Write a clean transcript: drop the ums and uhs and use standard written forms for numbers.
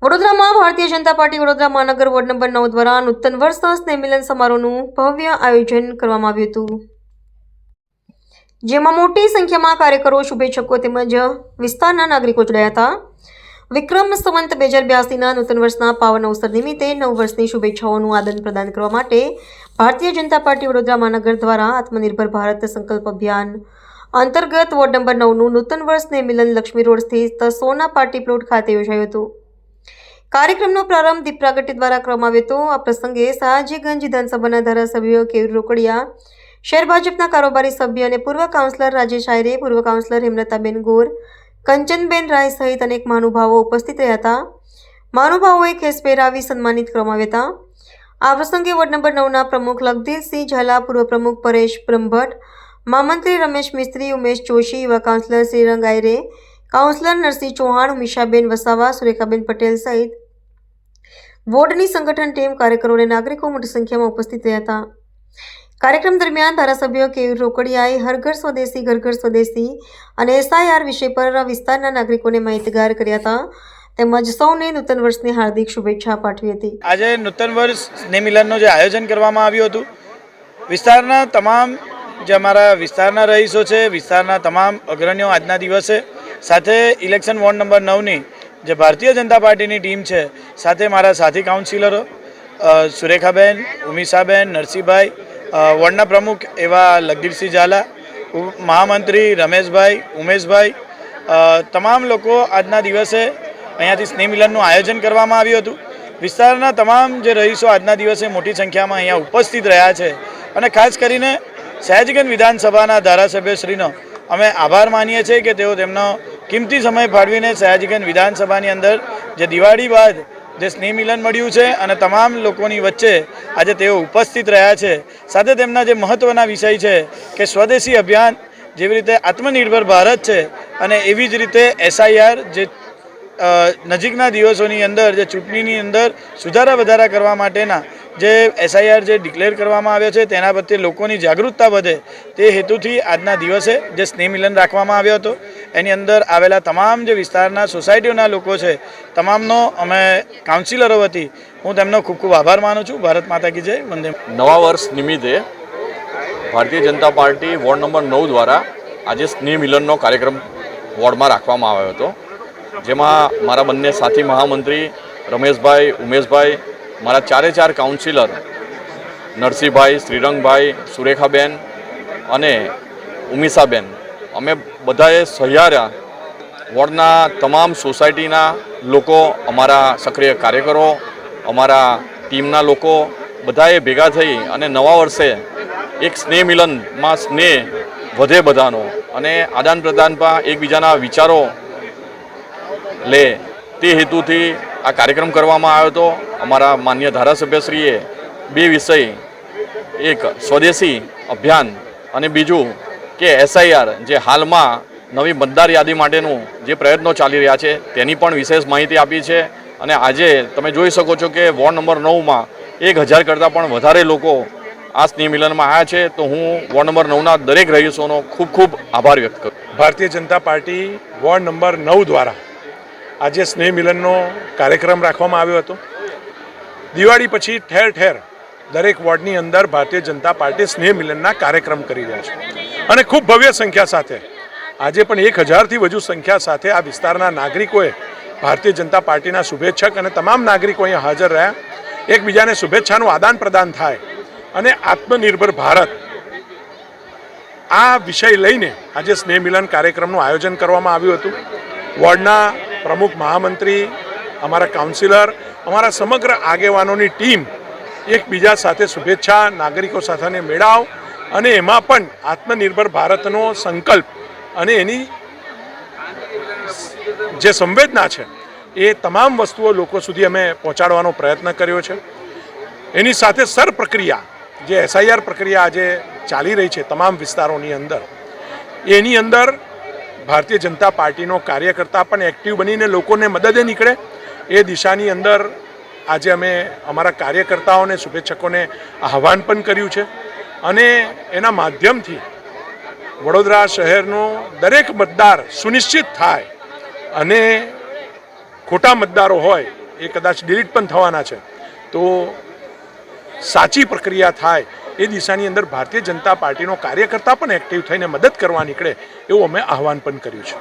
વડોદરામાં ભારતીય જનતા પાર્ટી વડોદરા મહાનગર ward number 9 દ્વારા નૂતન વર્ષના સ્નેહ મિલન સમારોહનું ભવ્ય આયોજન કરવામાં આવ્યું હતું, જેમાં મોટી સંખ્યામાં કાર્યકરો, શુભેચ્છકો તેમજ વિસ્તારના નાગરિકો જોડાયા હતા. વિક્રમ સંવંત 2082ના નૂતન વર્ષના પાવન અવસર નિમિત્તે 9 વર્ષની શુભેચ્છાઓનું આદાન પ્રદાન કરવા માટે ભારતીય જનતા પાર્ટી વડોદરા મહાનગર દ્વારા આત્મનિર્ભર ભારત સંકલ્પ અભિયાન અંતર્ગત વોર્ડ નંબર 9નું નૂતન વર્ષ સ્નેહ મિલન લક્ષ્મી રોડ સ્થિત સોના પાર્ટી પ્લોટ ખાતે યોજાયું હતું. કાર્યક્રમનો પ્રારંભ દીપ પ્રાગટ્ય દ્વારા કરવામાં આવ્યો હતો. આ પ્રસંગે સયાજીગંજ વિધાનસભાના ધારાસભ્ય કેયુર રોકડિયા, શહેર ભાજપના કારોબારી સભ્ય અને પૂર્વ કાઉન્સિલર રાજેશ આયરે, પૂર્વ કાઉન્સિલર હેમલતાબેન ગોર, કંચનબેન રાય સહિત અનેક મહાનુભાવો ઉપસ્થિત રહ્યા હતા. મહાનુભાવોએ ખેસ પહેરાવી સન્માનિત કરવામાં આવ્યા હતા. આ પ્રસંગે વોર્ડ નંબર 9ના પ્રમુખ લખધીરસિંહ ઝાલા, પૂર્વ પ્રમુખ પરેશ બ્રહ્મભટ્ટ, મહામંત્રી રમેશ મિસ્ત્રી, ઉમેશ જોશી, યુવા કાઉન્સિલર શ્રીરંગ આયરે, કાઉન્સિલર નરસિંહ ચૌહાણ, ઉમિશાબેન વસાવા, સુરેખાબેન પટેલ સહિત વોર્ડની સંગઠન ટીમ, કાર્યકરો અને નાગરિકો મોટી સંખ્યામાં ઉપસ્થિત રહ્યા હતા. કાર્યક્રમ દરમિયાન ધારાસભ્ય કેયુર રોકડિયાએ હર ઘર સ્વદેશી, ઘર ઘર સ્વદેશી અને SIR વિષય પર વિસ્તારના નાગરિકોને માહિતગાર કર્યા હતા, તેમજ સૌને નૂતન વર્ષની હાર્દિક શુભેચ્છા પાઠવી હતી. આજે નૂતન વર્ષ સ્નેહ મિલનનું જે આયોજન કરવામાં આવ્યું હતું, વિસ્તારના તમામ જે અમારા વિસ્તારના રહીશો છે, વિસ્તારના તમામ અગ્રણીઓ આજના દિવસે, સાથે ઇલેક્શન વોર્ડ નંબર 9ની જે ભારતીય જનતા પાર્ટીની ટીમ છે, સાથે મારા સાથી કાઉન્સિલરો સુરેખાબેન, ઉમિશાબેન, નરસિંહભાઈ, વોર્ડના પ્રમુખ એવા લખધીરસિંહ ઝાલા, મહામંત્રી રમેશભાઈ, ઉમેશભાઈ, તમામ લોકો આજના દિવસે અહીંયાથી સ્નેહ મિલનનું આયોજન કરવામાં આવ્યું હતું. વિસ્તારના તમામ જે રહીશો આજના દિવસે મોટી સંખ્યામાં અહીંયા ઉપસ્થિત રહ્યા છે અને ખાસ કરીને સયાજીગંજ વિધાનસભાના ધારાસભ્યશ્રીનો અમે આભાર માનીએ છીએ કે તેઓ તેમનો કિંમતી સમય ફાળવીને સયાજીગંજ વિધાનસભાની અંદર જે દિવાળી બાદ જે સ્નેહ મિલન મળ્યું છે અને તમામ લોકોની વચ્ચે આજે તેઓ ઉપસ્થિત રહ્યા છે. સાથે તેમના જે મહત્ત્વના વિષય છે કે સ્વદેશી અભિયાન, જેવી રીતે આત્મનિર્ભર ભારત છે અને એવી જ રીતે SIR જે નજીકના દિવસોની અંદર જે ચૂંટણીની અંદર સુધારા વધારા કરવા માટેના જે SIR જે ડિક્લેર કરવામાં આવ્યો છે તેના પ્રત્યે લોકોની જાગૃતતા વધે તે હેતુથી આજના દિવસે જે સ્નેહ મિલન રાખવામાં આવ્યો હતો, એની અંદર આવેલા તમામ જે વિસ્તારના સોસાયટીઓના લોકો છે, તમામનો અમે કાઉન્સિલરો વતી હું તેમનો ખૂબ ખૂબ આભાર માનું છું. ભારત માતા કી જય. વંદે. નવા વર્ષ નિમિત્તે Bharatiya Janata party ward number 9 દ્વારા આજે સ્નેહ મિલનનો કાર્યક્રમ વોર્ડમાં રાખવામાં આવ્યો હતો, જેમાં મારા બંને સાથી મહામંત્રી રમેશભાઈ, ઉમેશભાઈ, મારા 4 કાઉન્સિલર નરસિંહભાઈ, શ્રીરંગભાઈ, સુરેખાબેન અને ઉમિશાબેન, અમે બધાએ સહિયારા વોર્ડના તમામ સોસાયટીના લોકો, અમારા સક્રિય કાર્યકરો, અમારા ટીમના લોકો બધાએ ભેગા થઈ અને નવા વર્ષે એક સ્નેહ મિલનમાં સ્નેહ વધે બધાનો અને આદાન પ્રદાનમાં એકબીજાના વિચારો લે તે હેતુથી આ કાર્યક્રમ કરવામાં આવ્યો હતો. અમારા માન્ય ધારાસભ્યશ્રીએ 2 વિષય, એક સ્વદેશી અભિયાન અને બીજું કે SIR જે હાલમાં નવી મતદાર યાદી માટેનું જે પ્રયત્નો ચાલી રહ્યા છે તેની પણ વિશેષ માહિતી આપી છે. અને આજે તમે જોઈ શકો છો કે વોર્ડ નંબર 9માં 1000 કરતાં પણ વધારે લોકો આ સ્નેહ મિલનમાં આવ્યા છે. તો હું વોર્ડ નંબર 9ના દરેક રહીશોનો ખૂબ ખૂબ આભાર વ્યક્ત કરું. Bharatiya Janata party ward number 9 દ્વારા આજે સ્નેહ મિલનનો કાર્યક્રમ રાખવામાં આવ્યો હતો. દિવાળી પછી ઠેર ઠેર દરેક વોર્ડની અંદર ભારતીય જનતા પાર્ટી સ્નેહ મિલનના કાર્યક્રમ કરી રહ્યા છે અને ખૂબ ભવ્ય સંખ્યા સાથે આજે પણ 1000થી વધુ સંખ્યા સાથે આ વિસ્તારના નાગરિકોએ ભારતીય જનતા પાર્ટીના શુભેચ્છક અને તમામ નાગરિકો અહીંયા હાજર રહ્યા. એકબીજાને શુભેચ્છાનું આદાન પ્રદાન થાય અને આત્મનિર્ભર ભારત આ વિષય લઈને આજે સ્નેહ મિલન કાર્યક્રમનું આયોજન કરવામાં આવ્યું હતું. વોર્ડના પ્રમુખ, મહામંત્રી, અમારા કાઉન્સિલર, અમારા સમગ્ર આગેવાનોની ટીમ એકબીજા સાથે શુભેચ્છા, નાગરિકો સાથેને મેળાવ અને એમાં પણ આત્મનિર્ભર ભારતનો સંકલ્પ અને એની જે સંવેદના છે એ તમામ વસ્તુઓ લોકો સુધી અમે પહોંચાડવાનો પ્રયત્ન કર્યો છે. એની સાથે સર પ્રક્રિયા જે SIR પ્રક્રિયા આજે ચાલી રહી છે તમામ વિસ્તારોની અંદર, એની અંદર ભારતીય જનતા પાર્ટીનો કાર્યકર્તા પણ એક્ટિવ બનીને લોકોને મદદે નીકળે એ દિશાની અંદર આજે અમે અમારા કાર્યકર્તાઓને, શુભેચ્છકોને આહ્વાન પણ કર્યું છે અને એના માધ્યમથી વડોદરા શહેરનો દરેક મતદાર સુનિશ્ચિત થાય અને ખોટા મતદારો હોય એ કદાચ ડિલીટ પણ થવાના છે તો સાચી પ્રક્રિયા થાય એ દિશાની અંદર ભારતીય જનતા પાર્ટીનો કાર્યકર્તા પણ એક્ટિવ થઈને મદદ કરવા નીકળે એવું અમે આહવાન પણ કર્યું છે.